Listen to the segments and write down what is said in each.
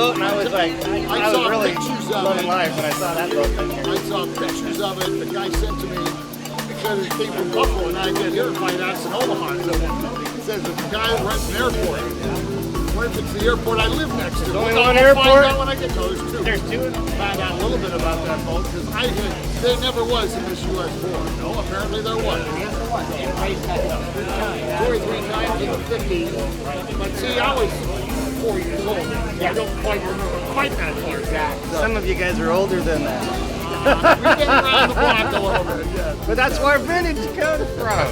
boat, and I was like, I was really loving life when I saw that boat in here. I saw pictures of it. The guy sent to me because it came from Buffalo, and I get here and find out it's in Omaha. So it says the guy rents an airport. What if it's the airport I live next to? There's only one airport? Find out when I get to. There's two. There's two. Find out a little bit about that boat because there never was a Miss U.S. 4. No, apparently there was. Two or three times in the 50s. But see, I was 4 years old. I don't quite remember quite that far back. Some of you guys are older than that. We've been around the block a little bit, yeah. But that's where vintage comes from.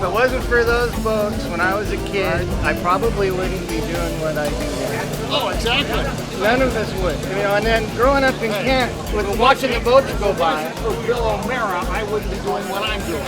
If it wasn't for those boats when I was a kid, I probably wouldn't be doing what I do now. Oh, exactly. None of us would. You know, and then growing up in Kent, with watching the boats go by. For Bill O'Mara, I wouldn't be doing what I'm doing.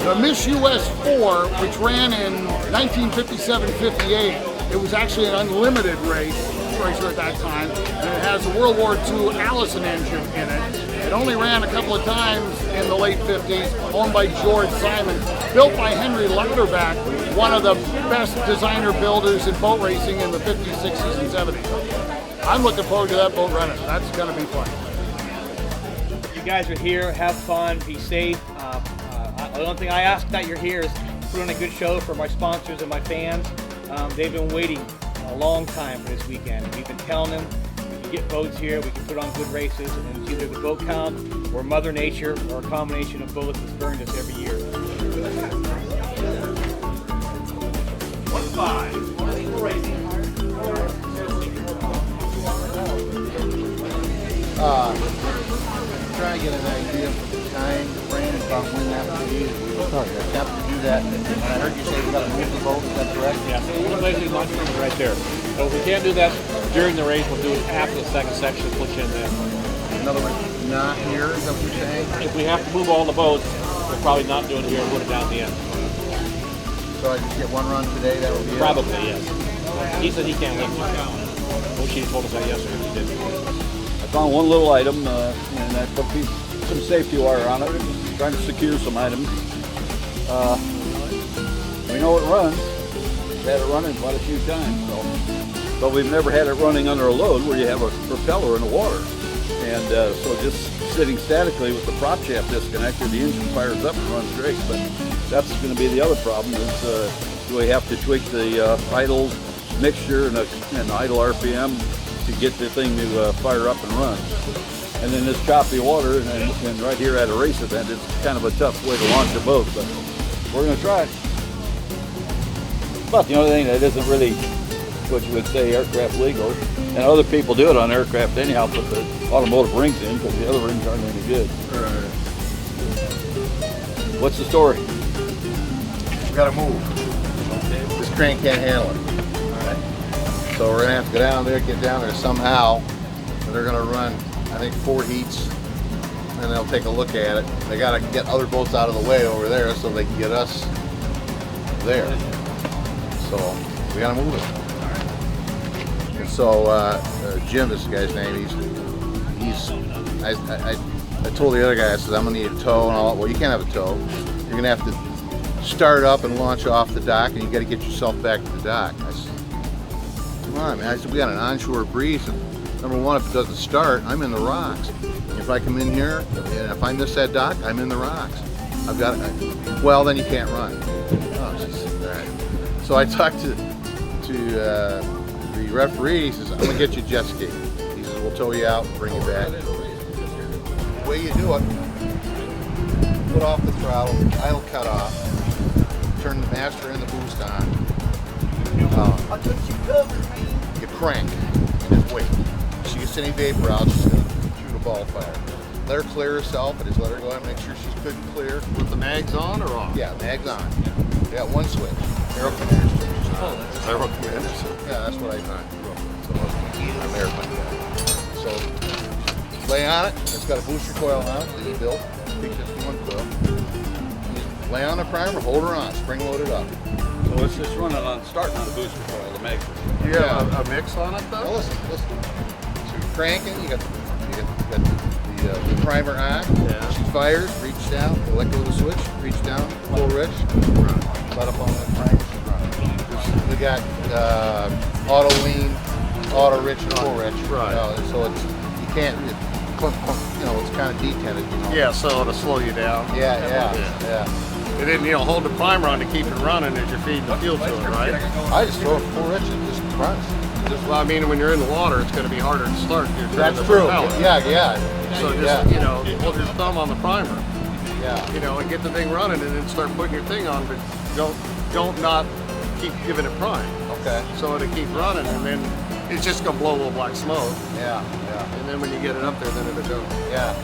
The Miss U.S. 4, which ran in 1957-58, it was actually an unlimited racer at that time, and it has a World War II Allison engine in it. It only ran a couple of times in the late 50s, owned by George Simon, built by Henry Louderback, one of the best designer builders in boat racing in the 50s, 60s, and 70s. I'm looking forward to that boat running. That's going to be fun. You guys are here, have fun, be safe. The only thing I ask that you're here is put on a good show for my sponsors and my fans. They've been waiting a long time for this weekend. We've been telling them, we can get boats here, we can put on good races, and it's either the boat count or Mother Nature or a combination of both that's burned us every year. 1-5. Try to get an idea of the time frame about when that will be. We will attempt to do that. And I heard you say we got to move the boat, is that correct? Yeah, so we're going to basically launch from right there. So if we can't do that during the race, we'll do it after the second section, push in there. In other words, not here, is that what you're saying? If we have to move all the boats, we're probably not doing it here and put it down at the end. So I just get one run today, that would be Probably, yes. He said he can't leave now. Oshie told us that yesterday, he did. I found one little item, and I put some safety wire on it, trying to secure some items. We know it runs. We've had it running quite a few times, but we've never had it running under a load where you have a propeller in the water. And so just sitting statically with the prop shaft disconnected, the engine fires up and runs great. But that's going to be the other problem is do we have to tweak the idle mixture and idle RPM to get the thing to fire up and run. And then this choppy water, and right here at a race event, it's kind of a tough way to launch a boat, but we're going to try it. But the only thing that isn't really what you would say aircraft legal, and other people do it on aircraft anyhow, put the automotive rings in because the other rings aren't any good. What's the story? We got to move. Okay. This crane can't handle it. All right. So we're going to have to go down there, get down there somehow. And they're going to run, I think, 4 heats, and they'll take a look at it. They got to get other boats out of the way over there so they can get us there. So we got to move it. And so Jim is the guy's name. I told the other guy, I said, I'm going to need a tow and all. Well, you can't have a tow. You're going to have to start up and launch off the dock, and you got to get yourself back to the dock. I said, come on, man. I said, we got an onshore breeze. And number one, if it doesn't start, I'm in the rocks. If I come in here and if I miss that dock, I'm in the rocks. I've got well, then you can't run. Oh, geez. All right. So I talked to the referee. He says, I'm gonna get you a jet ski. He says, we'll tow you out and bring you back. The way you do it, put off the throttle, idle cut off, turn the master and the boost on. You crank and just wait. If she gets any vapor out, she's gonna shoot a ball fire. Let her clear herself, and just let her go ahead and make sure she's good and clear. With the mags on or off? Yeah, mags on. You got one switch. Aero command switch. Oh, that's aero command. Yeah, that's what I thought. So I'm airplane guy. So lay on it. It's got a booster coil on it that he built. P51 coil. You lay on the primer, hold her on, spring load it up. So it's just running on, starting on the booster coil to make it. Do you have a mix on it though? Now listen. So you're cranking, you got the primer on. Yeah. She fires, reach down, let go of the switch, reach down, pull rich, let up on the primer. we got auto lean, auto rich, and full rich. Right. So it's you can't. It's kind of detented. Yeah, so it'll slow you down. Yeah. And then, hold the primer on to keep it running as you're feeding the fuel to it, right? I just throw it full rich and just runs. Well, I mean, when you're in the water, it's going to be harder to start. That's true. Yeah. So just, hold your thumb on the primer. Yeah. And get the thing running and then start putting your thing on, but don't not keep giving it prime. Okay. So it'll keep running and then it's just going to blow a little black smoke. Yeah. And then when you get it up there, then it'll go. Yeah.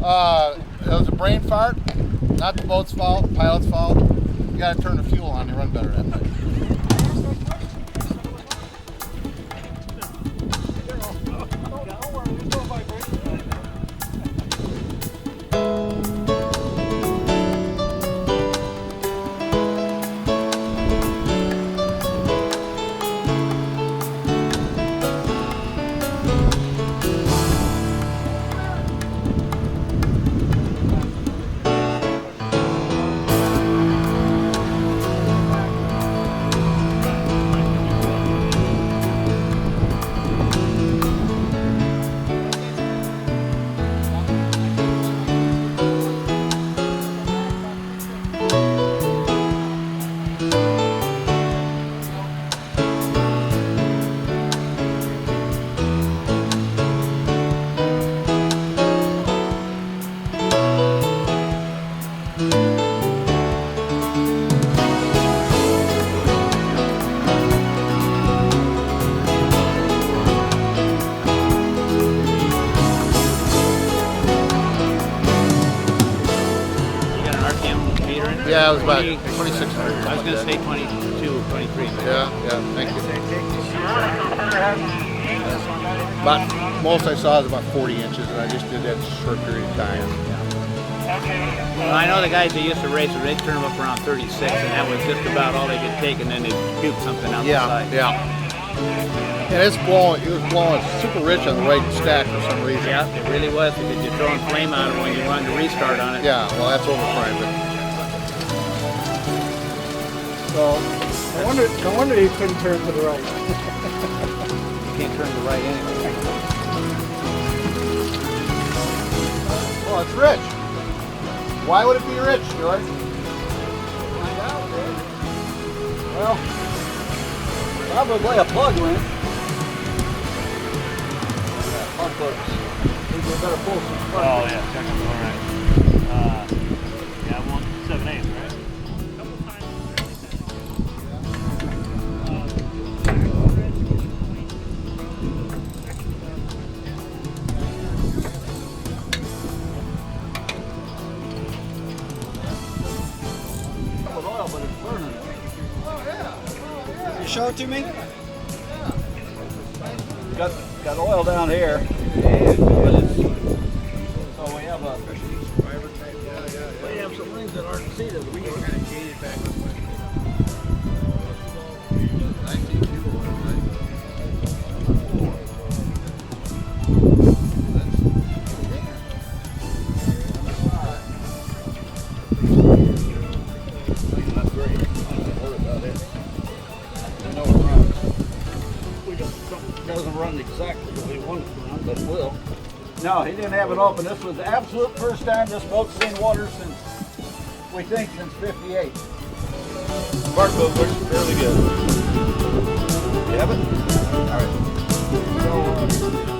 It was a brain fart. Not the boat's fault, the pilot's fault. You gotta turn the fuel on, you run better that night. Yeah, it was about 2,600. I was going to say 22, 23. Yeah, thank you. About, most I saw was about 40 inches, and I just did that in a short period of time. Well, I know the guys that used to race, they turned them up around 36, and that was just about all they could take, and then they'd puke something out the side. Yeah. And it was blowing super rich on the right stack for some reason. Yeah, it really was, because you're throwing flame on it when you wanted to restart on it. Yeah, well, that's overprime. So, no wonder he couldn't turn to the right. You can't turn to the right anyway. Well, it's rich. Why would it be rich, George? Well, probably a plug wrench. Plug plugs. Think we better pull some plug. Oh yeah, technically all right. Yeah, 1/7/8, right? Oil, but it's burning. You show it to me? Got oil down here. But it's, so we have some rings that aren't seated. We can kind of change it back. Doesn't run exactly the way we want it to run, but it will. No, he didn't have it open. This was the absolute first time this boat's seen water since, we think, since '58. Barcode works fairly good. You have it? All right. So,